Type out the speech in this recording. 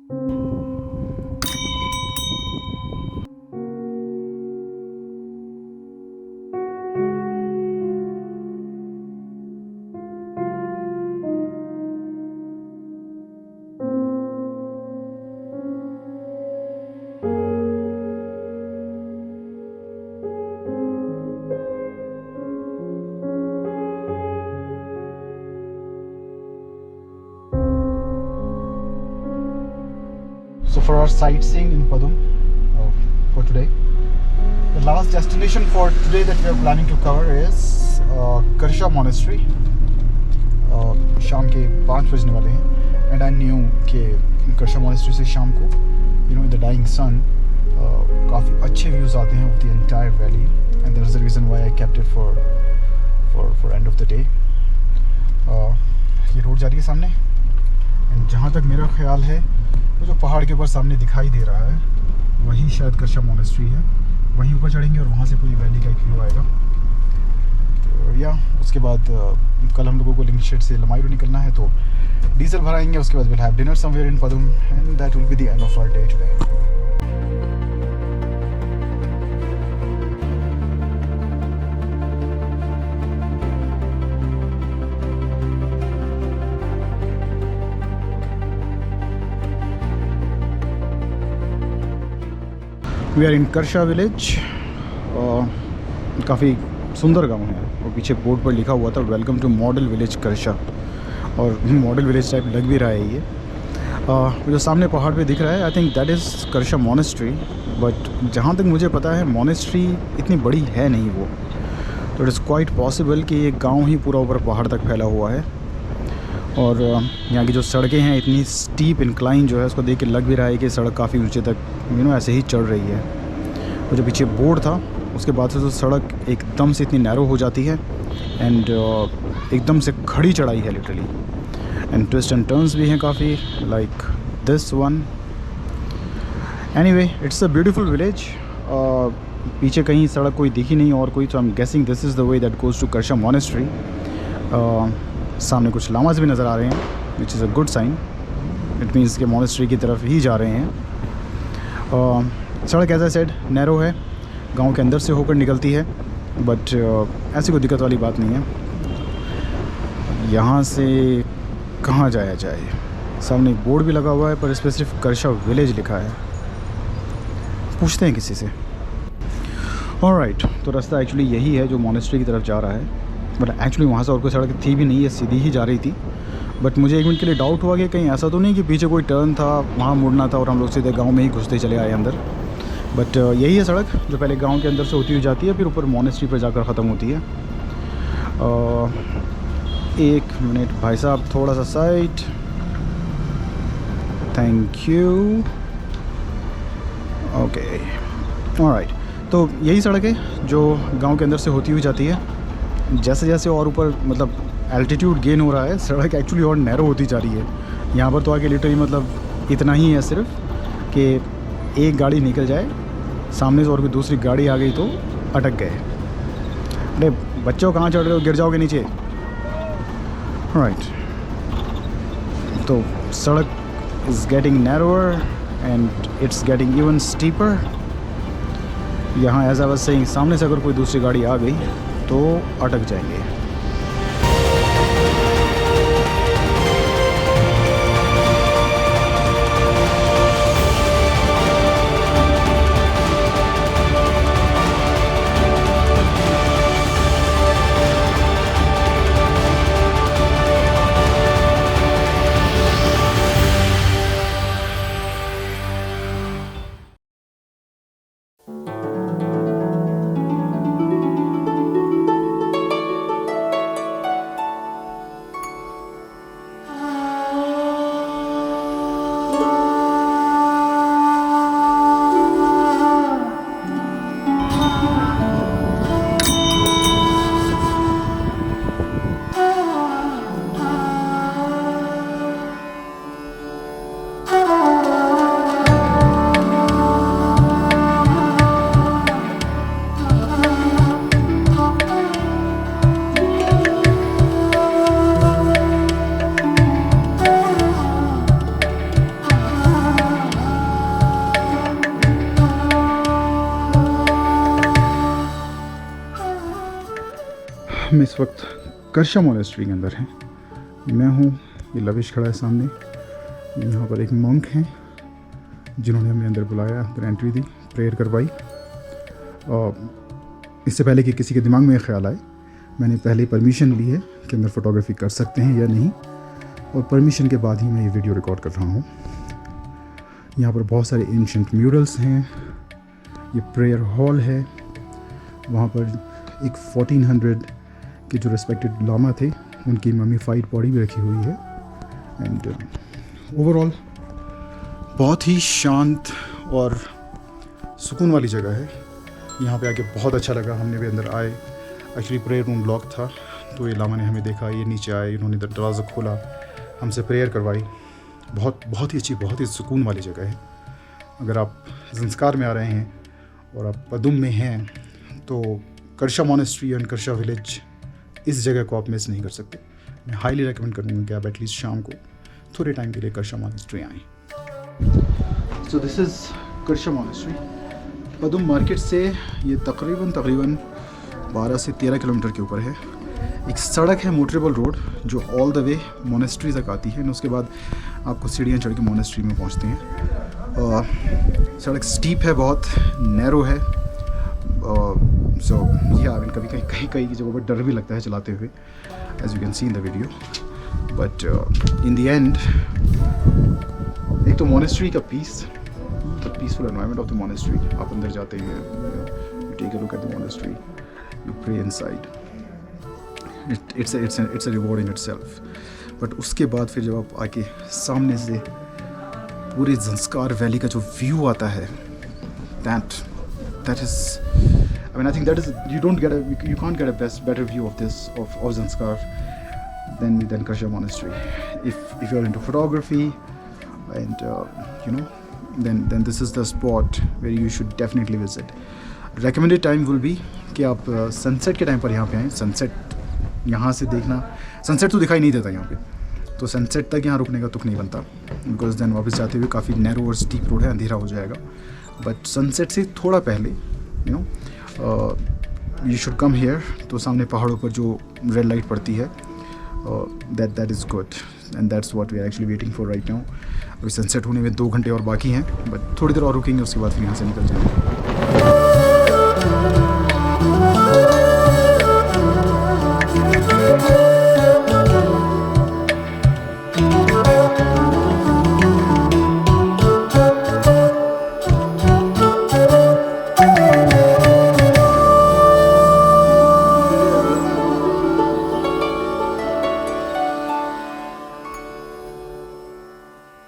So for our sightseeing in Padum for today, the last destination for today that we are planning to cover is Karsha Monastery. शाम के 5 बजने वाले हैं and I knew कि Karsha Monastery से शाम को in the dying sun काफ़ी अच्छे views आते हैं of the entire valley, and that is the reason why I kept it for end of the day. ये रोड जा रही है सामने, and जहाँ तक मेरा ख्याल है वो जो पहाड़ के ऊपर सामने दिखाई दे रहा है वही शायद कर्शा मोनेस्ट्री है। वहीं ऊपर चढ़ेंगे और वहाँ से पूरी वैली का एक व्यू आएगा। तो या उसके बाद कल हम लोगों को लिंगशेड से लमाइरो निकलना है, तो डीजल भराएंगे। उसके बाद will have dinner somewhere in Padum and that will be the end of our day today. We are in Karsha village. काफ़ी सुंदर गांव है, और पीछे बोर्ड पर लिखा हुआ था वेलकम टू मॉडल विलेज कर्शा, और मॉडल विलेज टाइप लग भी रहा है ये। जो सामने पहाड़ पे दिख रहा है I think that is Karsha monastery, but जहाँ तक मुझे पता है मोनेस्ट्री इतनी बड़ी है नहीं वो, तो इट इज़ क्वाइट पॉसिबल कि ये गाँव ही पूरा ऊपर पहाड़ तक फैला हुआ है। और यहाँ की जो सड़कें हैं इतनी स्टीप इंक्लाइन जो है उसको देख के लग भी रहा है कि सड़क काफ़ी ऊंचे तक ऐसे ही चढ़ रही है। वो जो पीछे बोर्ड था उसके बाद से तो सड़क एकदम से इतनी नैरो हो जाती है, एंड एकदम से खड़ी चढ़ाई है literally, and twist and turns भी हैं काफ़ी like this one. Anyway it's a beautiful village. पीछे कहीं सड़क कोई दिखी नहीं और कोई, तो I am guessing this is the way that goes to Karsha monastery. सामने कुछ लामाज भी नज़र आ रहे हैं which is a good sign, it means के मोनेस्ट्री की तरफ ही जा रहे हैं। सड़क एज आई सेड नैरो है, गांव के अंदर से होकर निकलती है, बट ऐसी कोई दिक्कत वाली बात नहीं है। यहाँ से कहाँ जाया जाए, सामने एक बोर्ड भी लगा हुआ है पर इस पर सिर्फ कर्शा विलेज लिखा है। पूछते हैं किसी से। ऑलराइट, तो रास्ता एक्चुअली यही है जो मोनेस्ट्री की तरफ जा रहा है, बट एक्चुअली वहाँ से और कोई सड़क थी भी नहीं, है सीधी ही जा रही थी। बट मुझे एक मिनट के लिए डाउट हुआ कि कहीं ऐसा तो नहीं कि पीछे कोई टर्न था, वहाँ मुड़ना था और हम लोग सीधे गांव में ही घुसते चले आए अंदर। बट यही है सड़क जो पहले गांव के अंदर से होती हुई जाती है, फिर ऊपर मोनेस्ट्री पर जाकर ख़त्म होती है। एक मिनट भाई साहब, थोड़ा सा side, thank you. Okay alright, तो यही सड़क है जो गांव के अंदर से होती हुई जाती है। जैसे जैसे और ऊपर मतलब एल्टीट्यूड गेन हो रहा है, सड़क एक्चुअली और नैरो होती जा रही है। यहाँ पर तो आगे लिटरली मतलब इतना ही है सिर्फ कि एक गाड़ी निकल जाए सामने से और कोई दूसरी गाड़ी आ गई तो अटक गए। अरे बच्चों कहाँ चढ़ रहे हो, गिर जाओगे नीचे। राइट, तो सड़क is getting narrower and it's getting even steeper. यहाँ एज आई वाज सेइंग, सामने से अगर कोई दूसरी गाड़ी आ गई तो अटक जाएंगे। हम इस वक्त करशा मोनेस्ट्री के अंदर हैं। मैं हूँ, ये लविश खड़ा है सामने। यहाँ पर एक मंक हैं जिन्होंने हमें अंदर बुलाया, अंदर एंट्री दी, प्रेयर करवाई। इससे पहले कि किसी के दिमाग में ख्याल आए, मैंने पहले परमिशन ली है कि अंदर फ़ोटोग्राफी कर सकते हैं या नहीं, और परमिशन के बाद ही मैं ये वीडियो रिकॉर्ड कर रहा हूँ। यहाँ पर बहुत सारे एंशिएंट म्यूरल्स हैं। ये प्रेयर हॉल है। वहाँ पर एक 1400 के जो रिस्पेक्टेड लामा थे उनकी ममीफाइड बॉडी भी रखी हुई है। एंड ओवरऑल बहुत ही शांत और सुकून वाली जगह है। यहाँ पे आके बहुत अच्छा लगा। हमने भी अंदर आए, एक्चुअली प्रेयर रूम ब्लॉक था, तो ये लामा ने हमें देखा, ये नीचे आए, इन्होंने दरवाज़ा खोला, हमसे प्रेयर करवाई। बहुत ही अच्छी, बहुत ही सुकून वाली जगह है। अगर आप ज़ंस्कार में आ रहे हैं और आप पदुम में हैं तो Karsha monastery and Karsha village, इस जगह को आप मिस नहीं कर सकते। मैं हाईली रेकमेंड करूँगा कि आप एटलीस्ट शाम को थोड़े टाइम के लिए करशा मोनेस्ट्री आएँ। So this is Karsha monastery. Padum market से ये तकरीबन 12 से 13 किलोमीटर के ऊपर है। एक सड़क है, मोटरेबल रोड, जो ऑल द वे मोनेस्ट्री तक आती है। उसके बाद आपको सीढ़ियाँ चढ़ के मोनेस्ट्री में पहुँचते हैं। सड़क स्टीप है, बहुत नैरो है। सो या कभी कहीं की जगह पर डर भी लगता है चलाते हुए, as you can see in the video. But in the end, एक तो मोनेस्ट्री का peace, the peaceful environment of the monastery. आप अंदर जाते हैं, you take a look at the monastery, you pray inside. It's a reward in itself. But उसके बाद फिर जब आप आके सामने से पूरे ज़ंस्कार वैली का जो व्यू आता है, that is, I mean, I think that is, you can't get a better view of this, of Zanskar than Karsha Monastery. If you're into photography and then this is the spot where you should definitely visit. Recommended time will be कि आप sunset के time पर यहाँ पे आएँ। Sunset यहाँ से देखना, सनसेट तो दिखाई नहीं देता यहाँ पे, तो सनसेट तक यहाँ रुकने का तुक नहीं बनता, बिकॉज देन वापस जाते हुए काफ़ी नैरो और स्टीप रोड है, अंधेरा हो जाएगा। बट सनसेट से थोड़ा पहले यू शुड कम हियर। तो सामने पहाड़ों पर जो रेड लाइट पड़ती है, that is good, and that's what we are actually waiting for right now. अभी सनसेट होने में 2 घंटे और बाकी हैं, बट थोड़ी देर और रुकेंगे, उसके बाद फिर यहाँ से निकल जाएंगे।